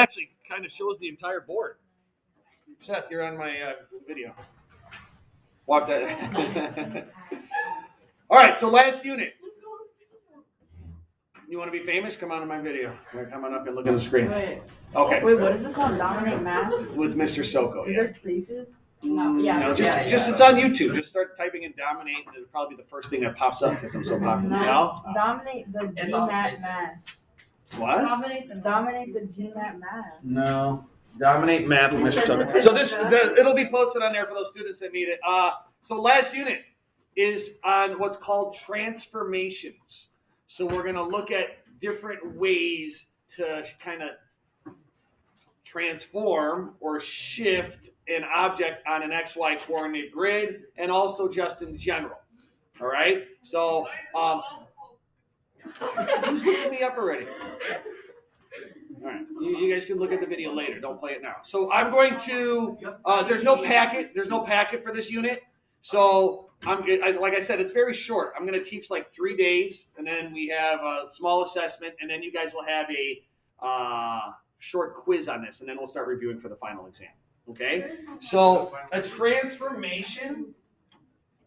actually kind of shows the entire board. Seth, you're on my video. Walk that. All right, so last unit. You want to be famous? Come on to my video. Come on up and look at the screen. Wait, Okay. what is it called? Dominate Math? With Mr. Soko. Is Yeah. there spaces? No. Yeah. No, just it's on YouTube. Just start typing in Dominate. It'll probably be the first thing that pops up because I'm so popular. No? Dominate the GMAT math. What? Dominate the GMAT math. No. Dominate Math with Mr. Soko. So it'll be posted on there for those students that need it. So last unit is on what's called transformations. So we're going to look at different ways to kind of transform or shift an object on an XY coordinate grid and also just in general. All right? So, who's looking me up already? All right, you guys can look at the video later. Don't play it now. So I'm going to. There's no packet. There's no packet for this unit. So like I said, it's very short. I'm going to teach like 3 days, and then we have a small assessment, and then you guys will have a short quiz on this, and then we'll start reviewing for the final exam. Okay. So a transformation.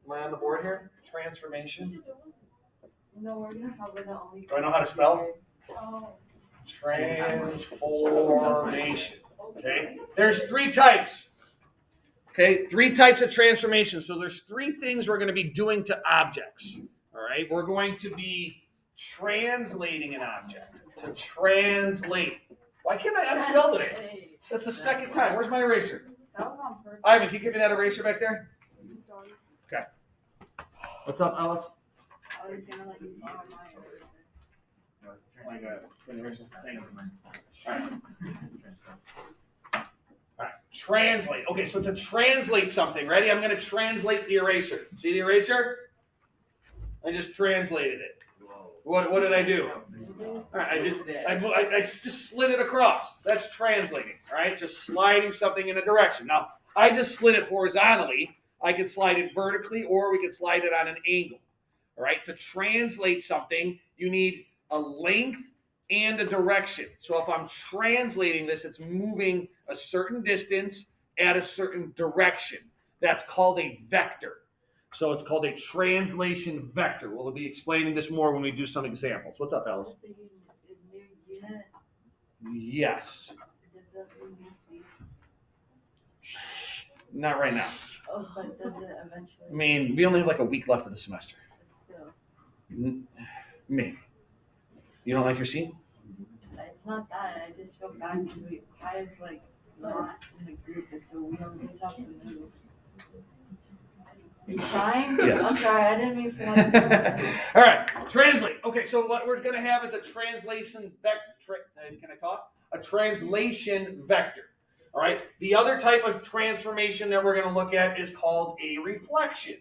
Am I on the board here? Transformation. No, we're gonna cover the only. Do I know how to spell? Oh. Transformation. Okay. There's 3 types. Okay. 3 types of transformation. So there's 3 things we're going to be doing to objects. All right. We're going to be translating an object. To translate. Why can't I unspell today? That's the second time. Where's my eraser? That was on purpose. Ivan, can you give me that eraser back there? Okay. What's up, Alice? I was gonna let you borrow my eraser. Oh my God. All right. All right. Translate. Okay, so to translate something, ready? I'm going to translate the eraser. See the eraser? I just translated it. What did I do? All right, I just slid it across. That's translating. All right, just sliding something in a direction. Now, I just slid it horizontally. I could slide it vertically, or we could slide it on an angle. All right, to translate something, you need a length and a direction. So if I'm translating this, it's moving a certain distance at a certain direction. That's called a vector. So it's called a translation vector. We'll be explaining this more when we do some examples. What's up, Alice? So you did new unit? Yes. Does that mean new seats? Not right now. Oh, but does it eventually? I mean, we only have like a week left of the semester. Still. Me. You don't like your seat? It's not that. I just feel bad because Kai's like not in the group, and so we always have to move. Are you trying? Yes. I'm sorry, I didn't mean for that. All right, translate. Okay, so what we're going to have is a translation vector. Can I talk? A translation vector. All right. The other type of transformation that we're going to look at is called a reflection.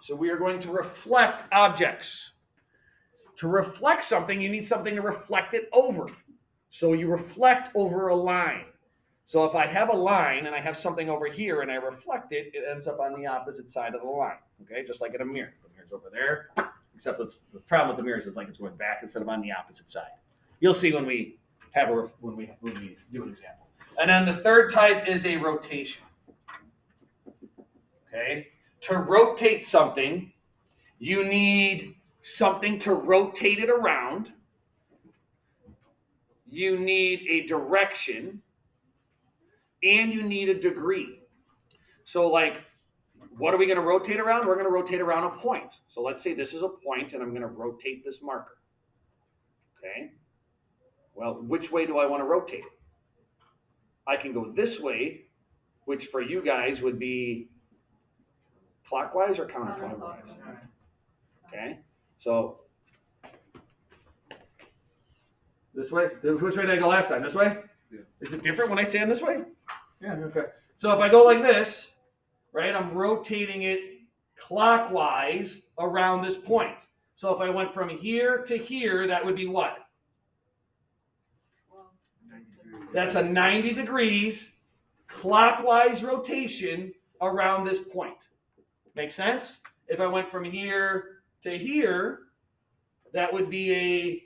So we are going to reflect objects. To reflect something, you need something to reflect it over. So you reflect over a line. So if I have a line and I have something over here and I reflect it, it ends up on the opposite side of the line. Okay, just like in a mirror. The mirror's over there, except the problem with the mirror is like it's going back instead of on the opposite side. You'll see when we have when we do an example. And then the third type is a rotation. Okay, to rotate something, you need something to rotate it around. You need a direction. And you need a degree. So like, what are we going to rotate around? We're going to rotate around a point. So let's say this is a point, and I'm going to rotate this marker. Okay? Well, which way do I want to rotate it? I can go this way, which for you guys would be clockwise or counterclockwise? Okay? So, this way? Which way did I go last time? This way? Yeah. Is it different when I stand this way? Yeah, okay. So if I go like this, right, I'm rotating it clockwise around this point. So if I went from here to here, that would be what? That's a 90 degrees clockwise rotation around this point. Make sense? If I went from here to here, that would be a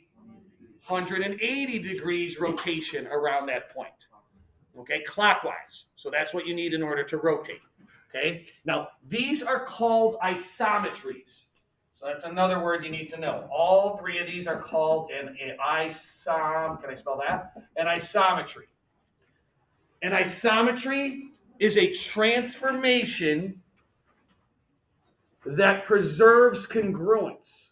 180 degrees rotation around that point. Okay, clockwise. So that's what you need in order to rotate. Okay, now these are called isometries. So that's another word you need to know. All three of these are called an can I spell that? An isometry. An isometry is a transformation that preserves congruence.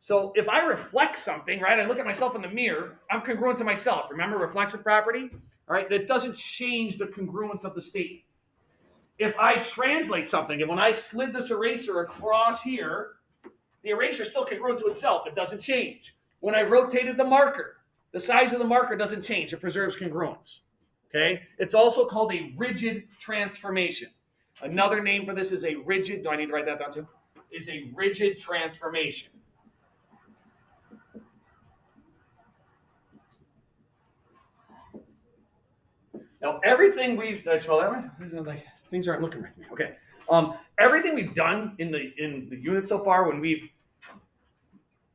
So if I reflect something, right, I look at myself in the mirror, I'm congruent to myself. Remember reflexive property? All right, that doesn't change the congruence of the statement. If I translate something, and when I slid this eraser across here, the eraser is still congruent to itself. It doesn't change. When I rotated the marker, the size of the marker doesn't change. It preserves congruence. Okay? It's also called a rigid transformation. Another name for this is a rigid, do I need to write that down too? Is a rigid transformation. Now, everything did I spell that right? Like, things aren't looking right to me. Okay. Everything we've done in the unit so far, when we've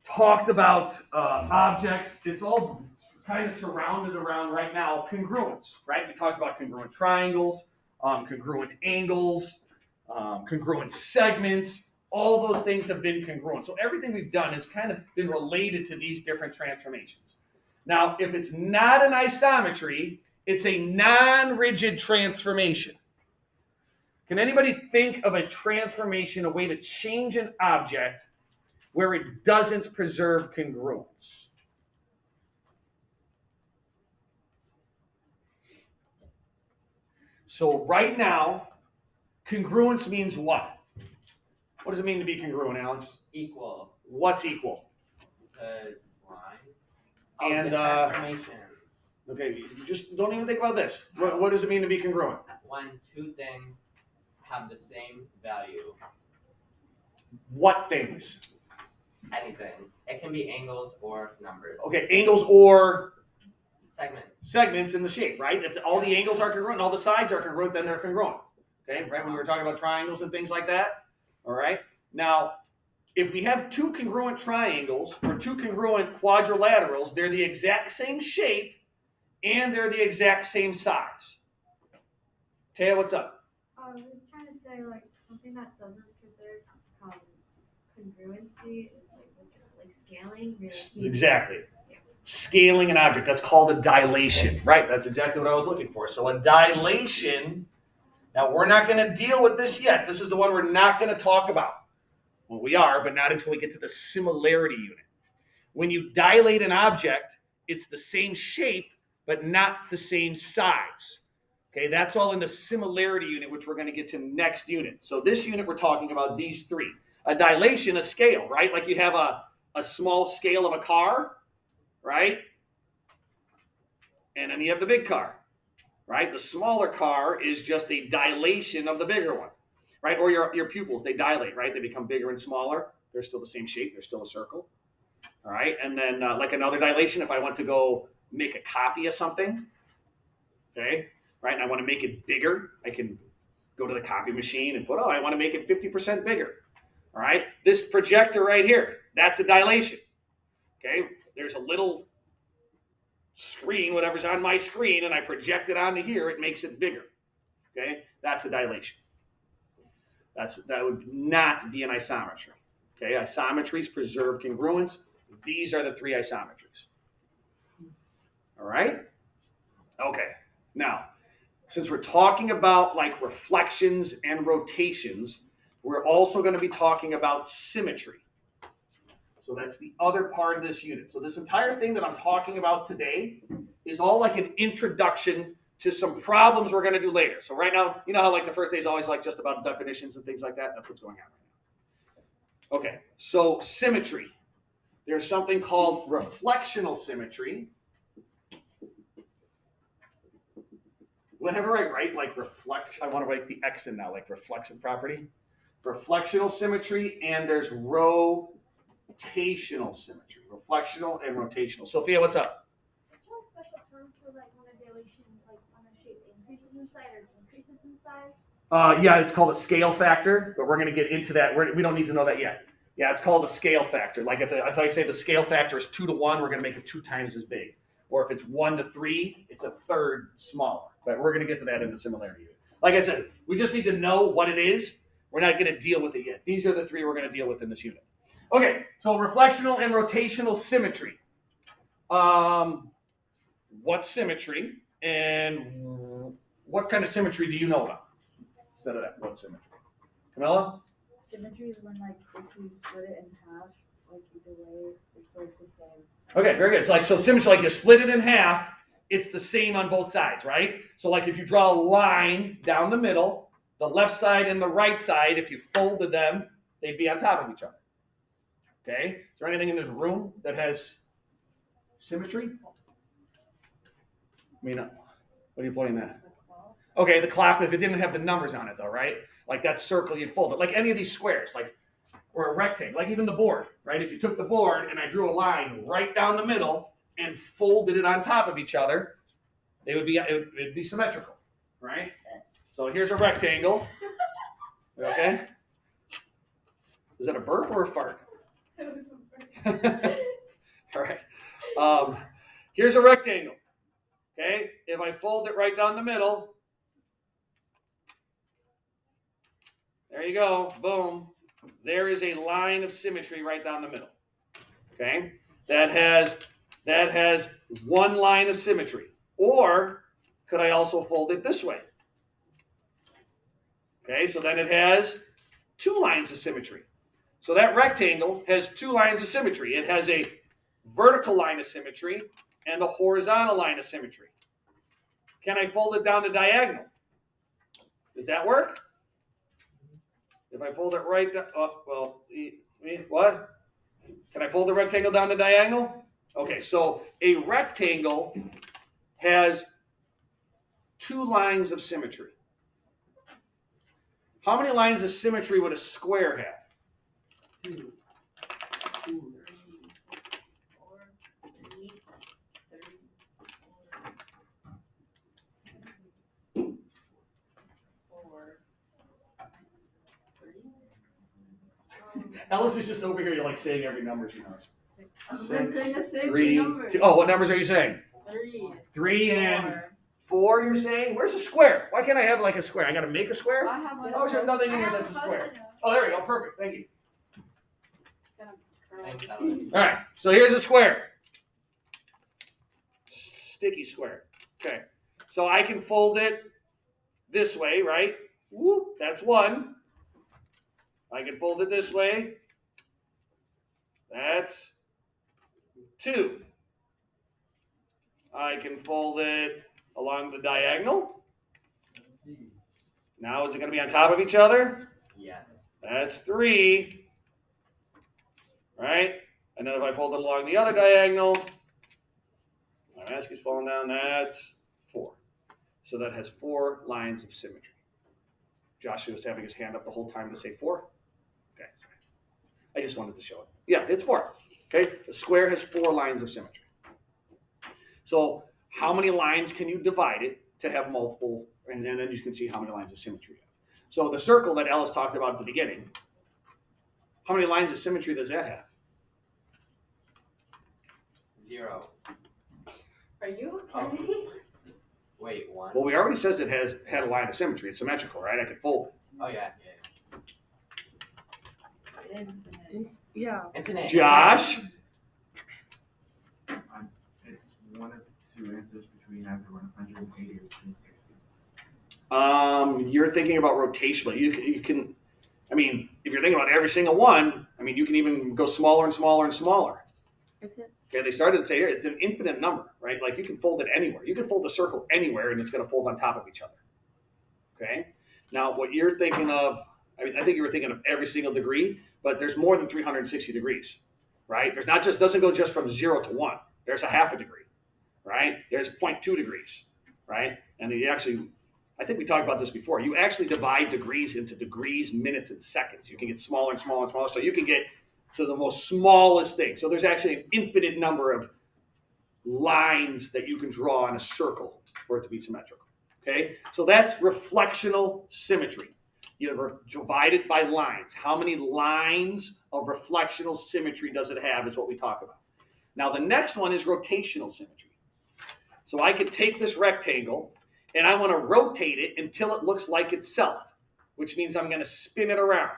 talked about objects, it's all kind of surrounded around right now congruence, right? We talked about congruent triangles, congruent angles, congruent segments. All those things have been congruent. So everything we've done has kind of been related to these different transformations. Now, if it's not an isometry, it's a non-rigid transformation. Can anybody think of a transformation, a way to change an object where it doesn't preserve congruence? So right now, congruence means what? What does it mean to be congruent, Alex? Equal. What's equal? Lines. Oh, And, the transformations. Okay, you just don't even think about this. What does it mean to be congruent? When two things have the same value. What things? Anything. It can be angles or numbers. Okay, angles or Segments. in the shape, right? If all the angles are congruent, all the sides are congruent, then they're congruent. Okay, right? When we were talking about triangles and things like that. All right. Now, if we have two congruent triangles or two congruent quadrilaterals, they're the exact same shape and they're the exact same size. Taya, what's up? I was trying to say, like, something that doesn't preserve congruency is like scaling. Really. Exactly. Scaling an object. That's called a dilation, right? That's exactly what I was looking for. So a dilation, now we're not going to deal with this yet. This is the one we're not going to talk about. Well, we are, but not until we get to the similarity unit. When you dilate an object, it's the same shape, but not the same size. Okay, that's all in the similarity unit, which we're going to get to next unit. So this unit, we're talking about these three. A dilation, a scale, right? Like you have a small scale of a car, right? And then you have the big car, right? The smaller car is just a dilation of the bigger one, right? Or your pupils, they dilate, right? They become bigger and smaller. They're still the same shape. They're still a circle, all right? And then like another dilation, if I want to go make a copy of something, okay, right? And I want to make it bigger, I can go to the copy machine and I want to make it 50% bigger, all right? This projector right here, that's a dilation, okay? There's a little screen, whatever's on my screen, and I project it onto here, it makes it bigger, okay? That's a dilation. That would not be an isometry, okay? Isometries preserve congruence. These are the three isometries. All right? Okay. Now, since we're talking about like reflections and rotations, we're also going to be talking about symmetry. So that's the other part of this unit. So this entire thing that I'm talking about today is all like an introduction to some problems we're going to do later. So right now, you know how like the first day is always like just about definitions and things like that? That's what's going on right now. Okay, so symmetry. There's something called reflectional symmetry. Whenever I write like I want to write the X in now, like reflexive property. Reflectional symmetry, and there's rotational symmetry. Reflectional and rotational. Sophia, what's up? Is there a special term for like when a dilation, like when a shape increases in size or decreases in size? Yeah, it's called a scale factor, but we're going to get into that. We don't need to know that yet. Yeah, it's called a scale factor. Like if I say the scale factor is 2 to 1, we're going to make it 2 times as big. Or if it's 1 to 3, it's a third smaller. But we're going to get to that in the similarity unit. Like I said, we just need to know what it is. We're not going to deal with it yet. These are the 3 we're going to deal with in this unit. Okay, so reflectional and rotational symmetry. What's symmetry and what kind of symmetry do you know about? Instead of that, what symmetry? Camilla? Symmetry is when like if you split it in half, like either way, it's like the same. Okay, very good. It's like so symmetry, like you split it in half, it's the same on both sides, right? So like if you draw a line down the middle, the left side and the right side, if you folded them, they'd be on top of each other. Okay? Is there anything in this room that has symmetry? I mean, what are you pointing at? Okay, the clock, if it didn't have the numbers on it though, right? Like that circle, you'd fold it. Like any of these squares, like, or a rectangle, like even the board, right? If you took the board and I drew a line right down the middle and folded it on top of each other, it'd be symmetrical, right? So here's a rectangle. Okay? Is that a burp or a fart? All right. Here's a rectangle. Okay? If I fold it right down the middle, there you go. Boom. There is a line of symmetry right down the middle. Okay? That has one line of symmetry. Or could I also fold it this way? Okay, so then it has 2 lines of symmetry. So that rectangle has 2 lines of symmetry. It has a vertical line of symmetry and a horizontal line of symmetry. Can I fold it down to diagonal? Does that work? If I fold it right down, what? Can I fold the rectangle down to diagonal? Okay, so a rectangle has 2 lines of symmetry. How many lines of symmetry would a square have? 2, 4, 3, 4, 3. Ellis is just over here, you're like saying every number she knows. I'm 6, saying the same 3, number. 2. Oh, what numbers are you saying? 3, 3 and 4. 4, you're saying? Where's the square? Why can't I have like a square? I got to make a square? I have one. Oh, there's nothing in I here have that's a a square. buzzer. Oh, there we go. Perfect. Thank you. Thanks, Alex. All right. So here's a square. Sticky square. Okay. So I can fold it this way, right? Whoop. That's 1. I can fold it this way. That's 2. I can fold it along the diagonal. Now is it going to be on top of each other? Yes. That's 3. Right? And then if I fold it along the other diagonal, my mask is falling down, that's 4. So that has 4 lines of symmetry. Joshua was having his hand up the whole time to say 4. Okay, sorry. I just wanted to show it. Yeah, it's 4. Okay, the square has 4 lines of symmetry. So how many lines can you divide it to have multiple, and then you can see how many lines of symmetry you have. So the circle that Ellis talked about at the beginning, how many lines of symmetry does that have? 0. Are you Oh. okay? Wait, 1. Well, we already says it had a line of symmetry. It's symmetrical, right? I could fold it. Oh yeah. Yeah. Infinite. Josh? It's one of 2 answers between either 180 or 360. You're thinking about rotation, but you can, I mean, if you're thinking about every single one, I mean, you can even go smaller and smaller and smaller. Is it? Okay, they started to say here, it's an infinite number, right? Like you can fold it anywhere. You can fold a circle anywhere and it's going to fold on top of each other. Okay? Now, what you're thinking of, I mean, I think you were thinking of every single degree, but there's more than 360 degrees, right? There's not just, doesn't go just from 0 to 1. There's a half a degree, right? There's 0.2 degrees, right? And you actually, I think we talked about this before. You actually divide degrees into degrees, minutes, and seconds. You can get smaller and smaller and smaller. So you can get to the most smallest thing. So there's actually an infinite number of lines that you can draw in a circle for it to be symmetrical. Okay? So that's reflectional symmetry. You divide it by lines. How many lines of reflectional symmetry does it have is what we talk about. Now the next one is rotational symmetry. So I could take this rectangle and I want to rotate it until it looks like itself, which means I'm going to spin it around.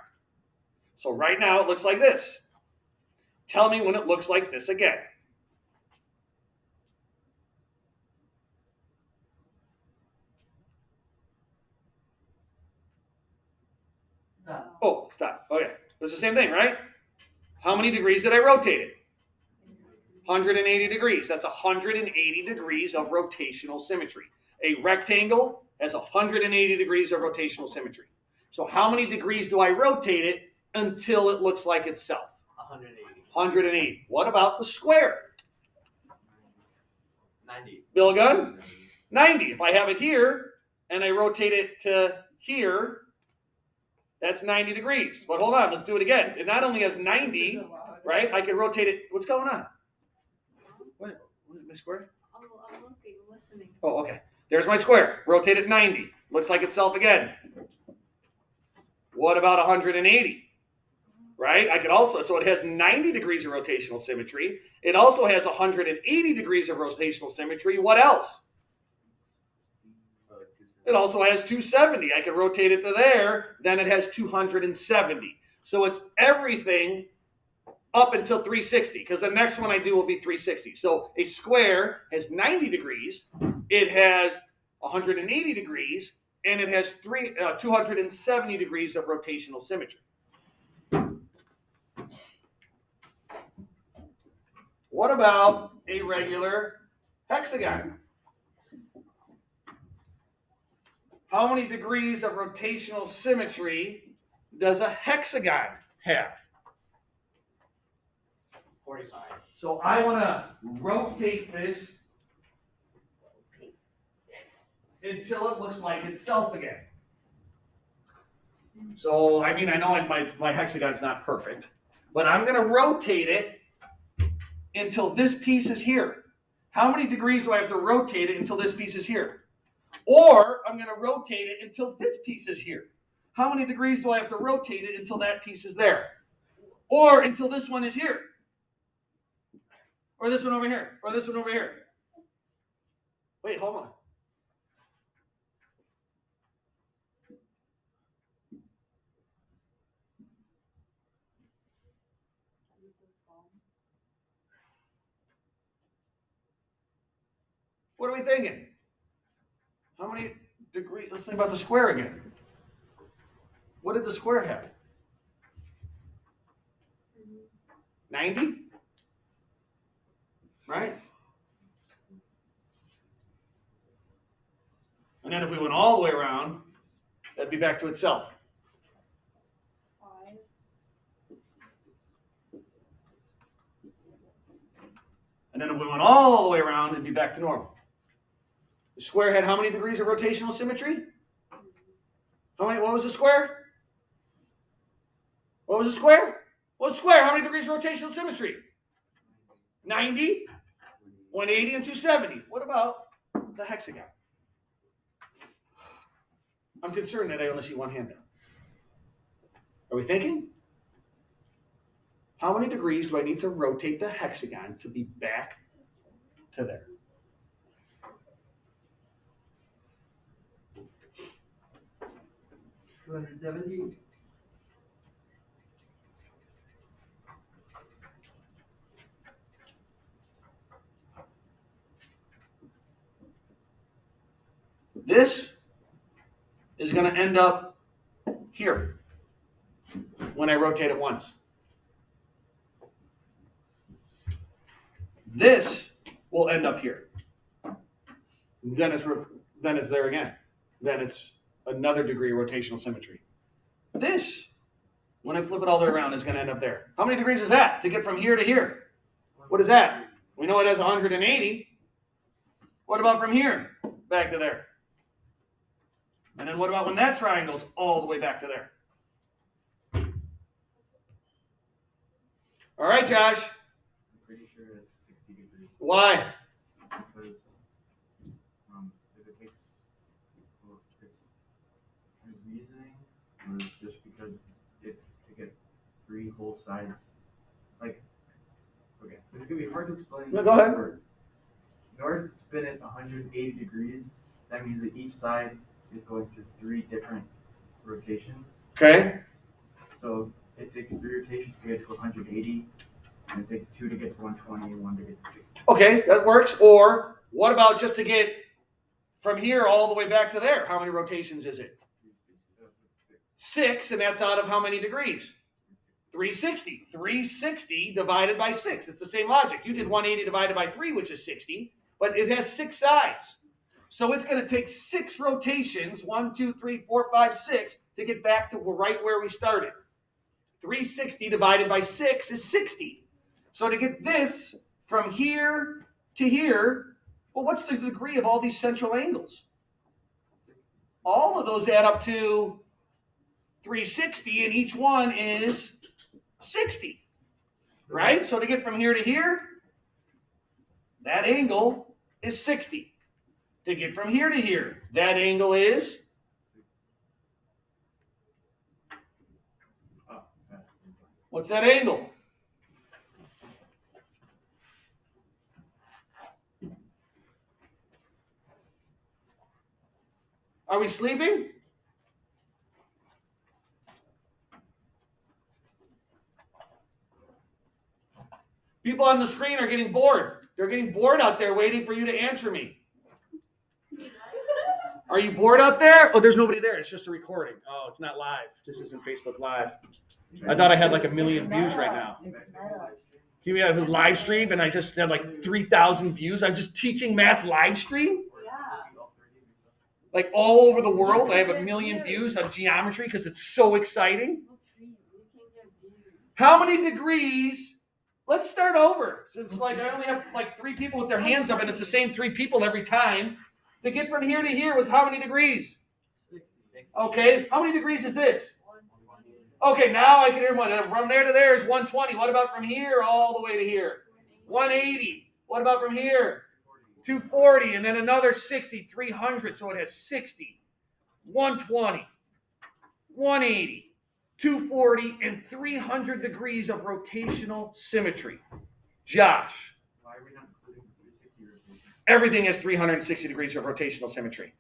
So right now it looks like this. Tell me when it looks like this again. Stop. Oh, stop. Okay. It's the same thing, right? How many degrees did I rotate it? 180 degrees. That's 180 degrees of rotational symmetry. A rectangle has 180 degrees of rotational symmetry. So how many degrees do I rotate it until it looks like itself? 180. 180. What about the square? 90. Bill Gunn? 90. If I have it here and I rotate it to here, that's 90 degrees. But hold on, let's do it again. It not only has 90, right? I can rotate it. What's going on? What? My square? I'm looking, listening. Oh, okay. There's my square. Rotate it 90. Looks like itself again. What about 180? Right? I could also, so it has 90 degrees of rotational symmetry. It also has 180 degrees of rotational symmetry. What else? It also has 270. I can rotate it to there. Then it has 270. So it's everything up until 360, because the next one I do will be 360. So a square has 90 degrees. It has 180 degrees. And it has 270 degrees of rotational symmetry. What about a regular hexagon? How many degrees of rotational symmetry does a hexagon have? 45. So I want to rotate this until it looks like itself again. So, I mean, I know my hexagon's not perfect, but I'm going to rotate it until this piece is here. How many degrees do I have to rotate it until this piece is here? Or I'm going to rotate it until this piece is here. How many degrees do I have to rotate it until that piece is there? Or until this one is here? Or this one over here? Or this one over here? Wait, hold on. What are we thinking? How many degrees? Let's think about the square again. What did the square have? 90? Right? And then if we went all the way around, that'd be back to itself. 5. And then if we went all the way around, it'd be back to normal. The square had how many degrees of rotational symmetry? How many? What was the square? What was the square? What was the square? How many degrees of rotational symmetry? 90, 180, and 270. What about the hexagon? I'm concerned that I only see one hand down. Are we thinking? How many degrees do I need to rotate the hexagon to be back to there? $270. This is going to end up here when I rotate it once. This will end up here. Then it's there again. Then it's another degree of rotational symmetry. This, when I flip it all the way around, is going to end up there. How many degrees is that to get from here to here? What is that? We know it has 180. What about from here back to there? And then what about when that triangle's all the way back to there? All right, Josh. I'm pretty sure it's 60 degrees. Why? Because if it takes, well, its reasoning was 3 whole sides. Like, okay, this is gonna be hard to explain. No, go ahead. in words. In order to spin it 180 degrees, that means that each side is going through 3 different rotations. Okay. So it takes 3 rotations to get to 180, and it takes 2 to get to 120, and 1 to get to 60. Okay, that works. Or what about just to get from here all the way back to there? How many rotations is it? 6, and that's out of how many degrees? 360. 360 divided by 6. It's the same logic. You did 180 divided by 3, which is 60, but it has 6 sides. So it's going to take 6 rotations, 1, 2, 3, 4, 5, 6, to get back to right where we started. 360 divided by 6 is 60. So to get this from here to here, well, what's the degree of all these central angles? All of those add up to 360, and each one is 60, right? So to get from here to here, that angle is 60. To get from here to here, that angle is what's that angle? Are we sleeping? People on the screen are getting bored. They're getting bored out there waiting for you to answer me. Are you bored out there? Oh, there's nobody there. It's just a recording. Oh, it's not live. This isn't Facebook Live. I thought I had like 1 million views right now. Here we have a live stream, and I just had like 3,000 views. I'm just teaching math live stream. Like all over the world. I have 1 million views on geometry because it's so exciting. How many degrees? Let's start over. So it's like I only have like 3 people with their hands up, and it's the same 3 people every time. To get from here to here was how many degrees? Okay, how many degrees is this? Okay, now I can hear one. From there to there is 120. What about from here all the way to here? 180. What about from here? 240, and then another 60, 300. So it has 60, 120, 180, 240, and 300 degrees of rotational symmetry. Josh. Why are we not including 360 rotations? Everything has 360 degrees of rotational symmetry.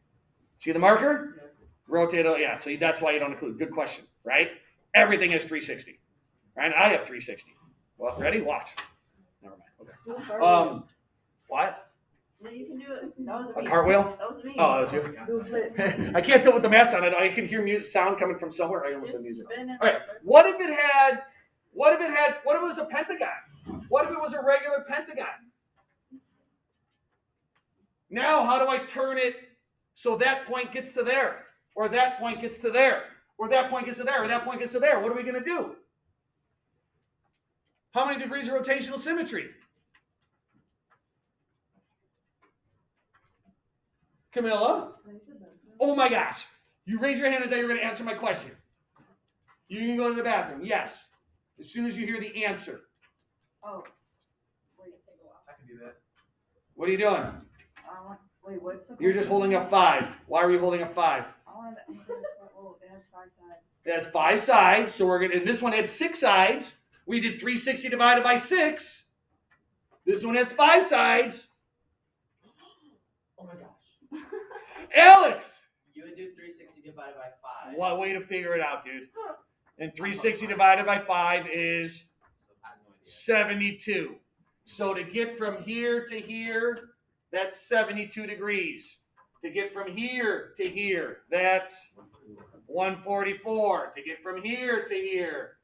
See the marker? Rotate, yeah, so that's why you don't include. Good question, right? Everything has 360, right? I have 360. Well, ready? Watch. Never mind. Okay. What? No, you can do it. That was A cartwheel? That was me. Oh, that was you? Do a flip. I can't tell what the math's on it. I can hear sound coming from somewhere. I almost said Just music. spin it. All right. What if it was a pentagon? What if it was a regular pentagon? Now, how do I turn it so that point gets to there, or that point gets to there, or that point gets to there, or that point gets to there? What are we going to do? How many degrees of rotational symmetry? Camilla? Oh my gosh. You raise your hand and you're going to answer my question. You can go to the bathroom. Yes. As soon as you hear the answer. Oh. I can do that. What are you doing? Wait, what's the You're just holding up 5. Why are you holding up 5? I want to answer it has 5 sides. It has 5 sides. So we're going to, and this one had 6 sides. We did 360 divided by 6. This one has 5 sides. Oh my gosh. Alex! You would do 360 divided by 5. What way to figure it out, dude? And 360 divided by 5 is I have no idea. 72. So to get from here to here, that's 72 degrees. To get from here to here, that's 144. To get from here to here.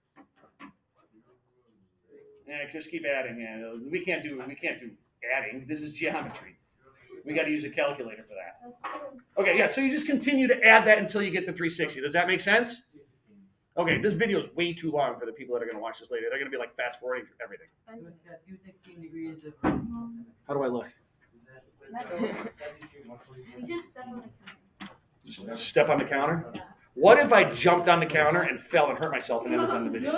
Yeah, just keep adding. Yeah, we can't do adding. This is geometry. We got to use a calculator for that. Okay, yeah, so you just continue to add that until you get to 360. Does that make sense? Okay, this video is way too long for the people that are going to watch this later. They're going to be like fast forwarding through everything. So it's got 216 degrees of. How do I look? You should step on the counter. Just step on the counter? What if I jumped on the counter and fell and hurt myself and then it's on the video?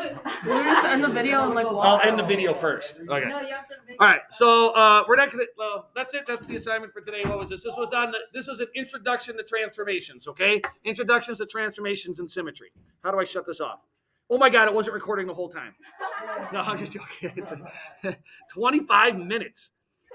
We're just end the video and like I'll end the video first. Okay. No, you have to make All right, so we're not gonna. That's it. That's the assignment for today. What was this? This was an introduction to transformations. Okay, introductions to transformations and symmetry. How do I shut this off? Oh my God, it wasn't recording the whole time. No, I'm just joking. It's 25 minutes.